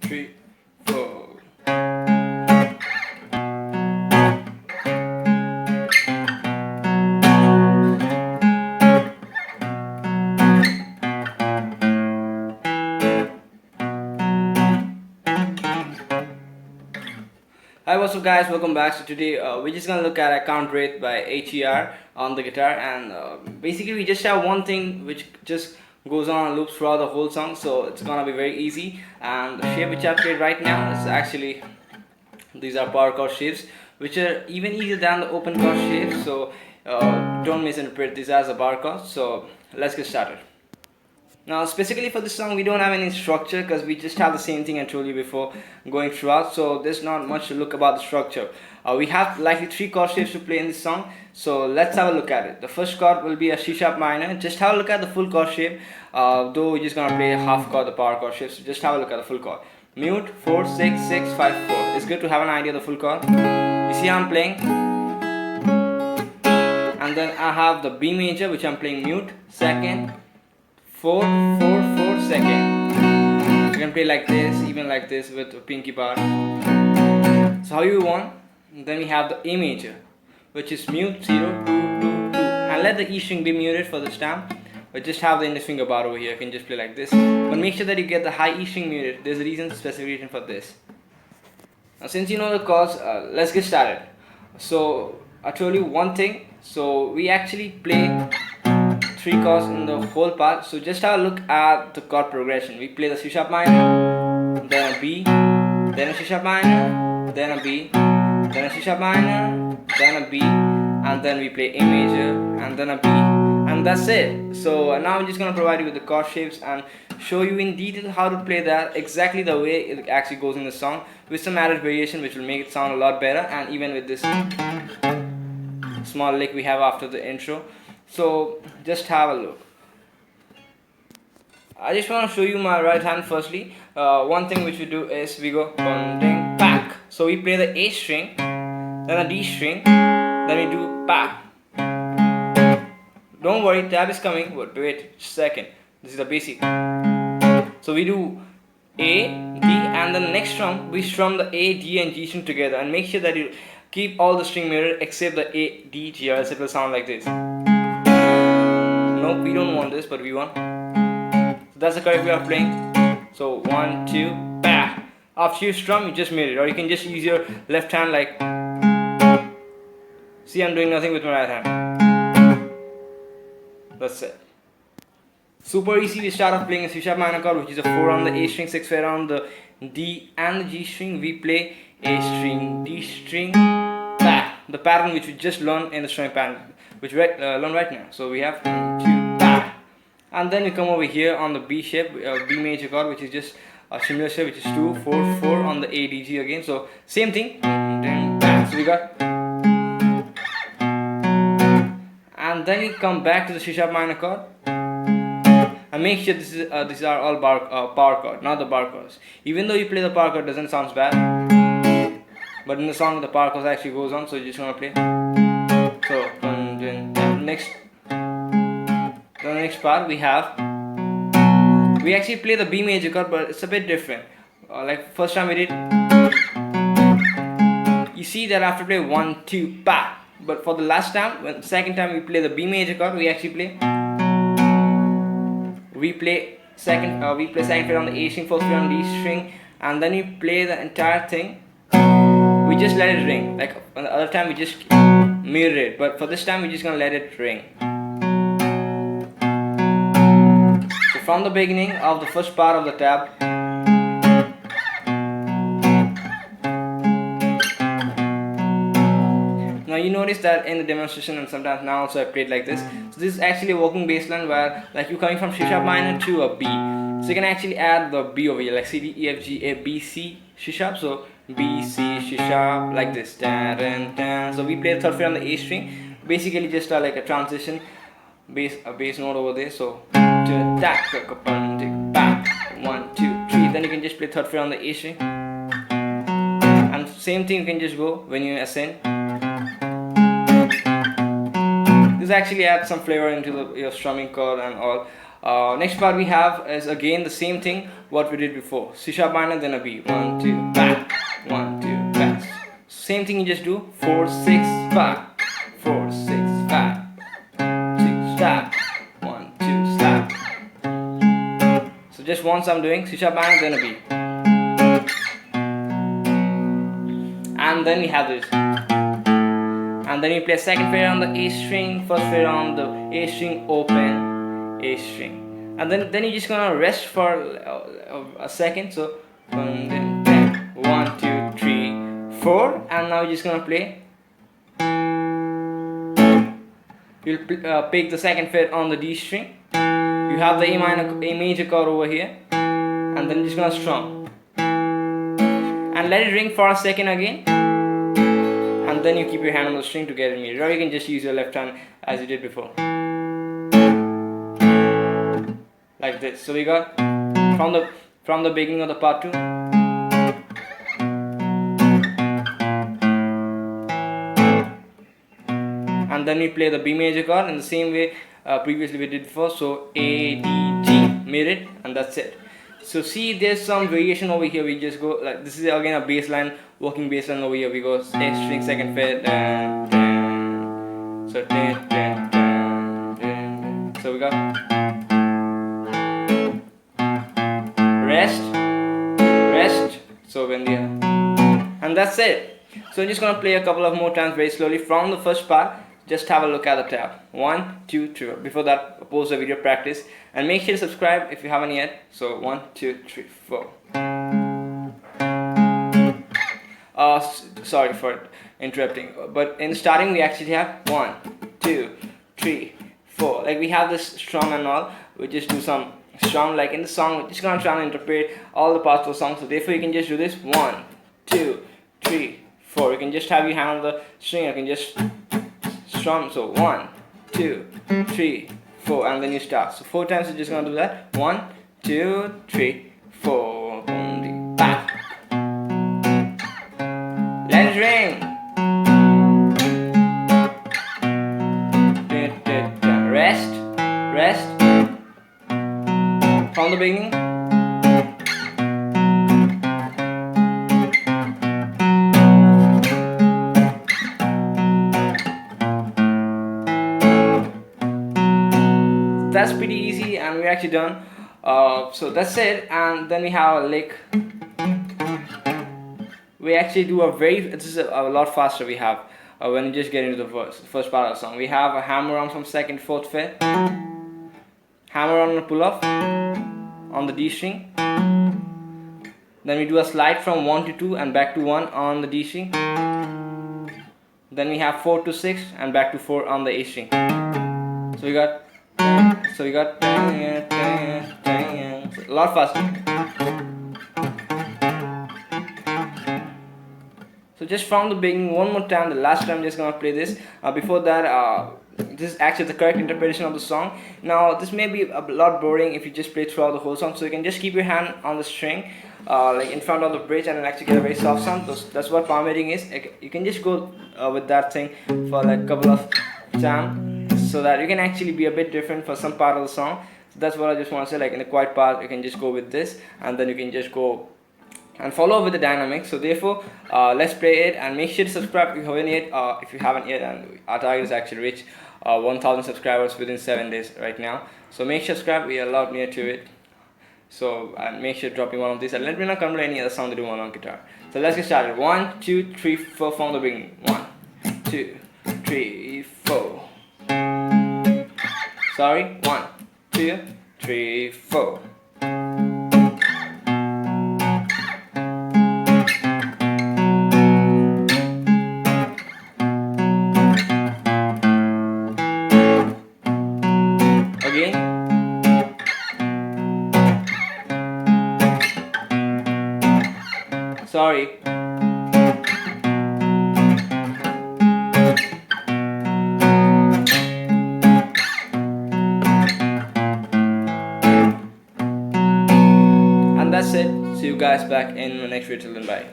3, 4. Hi, what's up guys, welcome back. So today we're just gonna look at I Can't Breathe by H.E.R. on the guitar, and basically we just have one thing which just goes on and loops throughout the whole song, so it's gonna be very easy. And the shape which I played right now is actually, these are power chord shapes which are even easier than the open chord shapes, so don't misinterpret these as a bar chord. So let's get started. Now specifically for this song we don't have any structure because we just have the same thing I told you before going throughout, so there's not much to look about the structure. We have likely 3 chord shapes to play in this song, so let's have a look at it. The first chord will be a C sharp minor. Just have a look at the full chord shape, though we're just gonna play half chord, the power chord shape, so just have a look at the full chord. Mute 4 6 6 5 4. It's good to have an idea of the full chord. You see how I'm playing, and then I have the B major which I'm playing mute, second, 4 4 4 second. You can play like this, even like this with a pinky bar. So how you want. And then we have the A major which is mute 0 2 2 2, and let the E string be muted for this time, but just have the index finger bar over here. You can just play like this, but make sure that you get the high E string muted. There's a reason, specific reason for this. Now since you know the chords, let's get started. So I told you one thing, so we actually play 3 chords in the whole part, so just have a look at the chord progression. We play the C sharp minor, then a B, then a C sharp minor, then a B, then a C sharp minor, then a B, and then we play A major, and then a B, and that's it. So now I'm just gonna provide you with the chord shapes and show you in detail how to play that exactly the way it actually goes in the song, with some added variation which will make it sound a lot better, and even with this small lick we have after the intro. So just have a look. I just want to show you my right hand firstly. One thing which we do is we go ding back. So we play the A string, then a D string, then we do back. Don't worry, tab is coming, but wait a second. This is the basic. So we do A, D, and then the next strum we strum the A, D and G string together, and make sure that you keep all the string muted except the A, D, G, or else it will sound like this. Nope, we don't want this, but we want. So that's the correct way of playing. So 1 2 bah. After you strum, you just mute it, or you can just use your left hand like. See, I'm doing nothing with my right hand. That's it. Super easy. We start off playing a C sharp minor chord, which is a 4 on the A string, 6 fret on the D and the G string. We play A string, D string, bah. The pattern which we just learned in the strumming pattern, which we learn right now. So we have 1 2 bah. And then we come over here on the B shape, B major chord, which is just a similar shape, which is 2 4 4 on the A D G again. So same thing. So we got, and then we come back to the C sharp minor chord, and make sure these are all power chord, not the bar chords. Even though you play the power chord, doesn't sound bad, but in the song the power chord actually goes on. So you just wanna play. So the next part we actually play the B major chord, but it's a bit different. Like first time we did, you see that I have to play 1 2 pa. But for the last time, second time we play the B major chord, we play second fret on the A string, first fret on the D string, and then we play the entire thing. We just let it ring. Like on the other time we just muted it, but for this time we're just gonna let it ring. So from the beginning of the first part of the tab, now you notice that in the demonstration and sometimes now also I played like this. So this is actually a working bass line where like you're coming from C sharp minor to a B. So you can actually add the B over here, like C, D, E, F, G, A, B, C, C sharp. So B, C, C sharp, like this. So we play the third fret on the A string. Basically just like a transition bass note over there. So 1 2 3. Then you can just play third fret on the A string. And same thing you can just go when you ascend. This actually adds some flavor into your strumming chord and all. Next part we have is again the same thing what we did before. C sharp minor, then a B. 1, 2, back. 1, 2, back. Same thing you just do. 4, 6, 5. 4, 6, 5. 6, slap. 1, 2, slap. So just once I'm doing C sharp minor, then a B. And then we have this. And then you play second fret on the A string, first fret on the A string, open A string, and then you're just gonna rest for a second. So 1, 2, 3, 4, and now you're just gonna play. You'll pick the second fret on the D string. You have the A major chord over here, and then you're just gonna strum and let it ring for a second again. And then you keep your hand on the string to get it muted, or you can just use your left hand as you did before, like this. So we got from the beginning of the part 2. And then we play the B major chord in the same way previously we did before. So A, D, G, muted, and that's it. So see, there's some variation over here. We just go like this is again a bass line, working bass line over here. We go A string, second fret, so so we got rest, rest. So when the and that's it. So I'm just gonna play a couple of more times very slowly from the first part. Just have a look at the tab. 1, 2, 3. Before that, pause the video, practice, and make sure to subscribe if you haven't yet. So 1, 2, 3, 4. Sorry for interrupting, but in starting we actually have 1, 2, 3, 4. Like we have this strum and all. We just do some strum like in the song. We're just gonna try and interpret all the parts of the song. So therefore you can just do this 1, 2, 3, 4. You can just have your hand on the string. You can just strum. So 1, 2, 3, 4, and then you start. So 4 times you're just gonna do that. 1, 2, 3, 4. Back. Let it ring. Rest, rest. From the beginning. That's pretty easy, and we're actually done. So that's it, and then we have a lick. We actually do this is a lot faster. We have when you just get into the first part of the song. We have a hammer on from second, fourth fret, hammer on a pull off on the D string. Then we do a slide from 1 to 2 and back to 1 on the D string. Then we have 4 to 6 and back to 4 on the A string. So we got a lot faster. So just from the beginning, one more time, the last time I'm just gonna play this. Before that, this is actually the correct interpretation of the song. Now this may be a lot boring if you just play throughout the whole song, so you can just keep your hand on the string like in front of the bridge, and it'll actually get a very soft sound. That's what palm reading is. You can just go with that thing for like a couple of times, so that you can actually be a bit different for some part of the song. So that's what I just want to say. Like in the quiet part, you can just go with this, and then you can just go and follow with the dynamics. So therefore, let's play it, and make sure to subscribe if you haven't yet. And our target is actually reach 1,000 subscribers within 7 days right now. So make sure to subscribe. We are a lot near to it. So make sure to drop me one of these, and let me know comment any other song to do on guitar. So let's get started. 1, 2, 3, 4 from the beginning. 1, 2, 3, 4. Sorry. 1, 2, 3, 4. Sorry. And that's it. See you guys back in the next video. Till then, bye.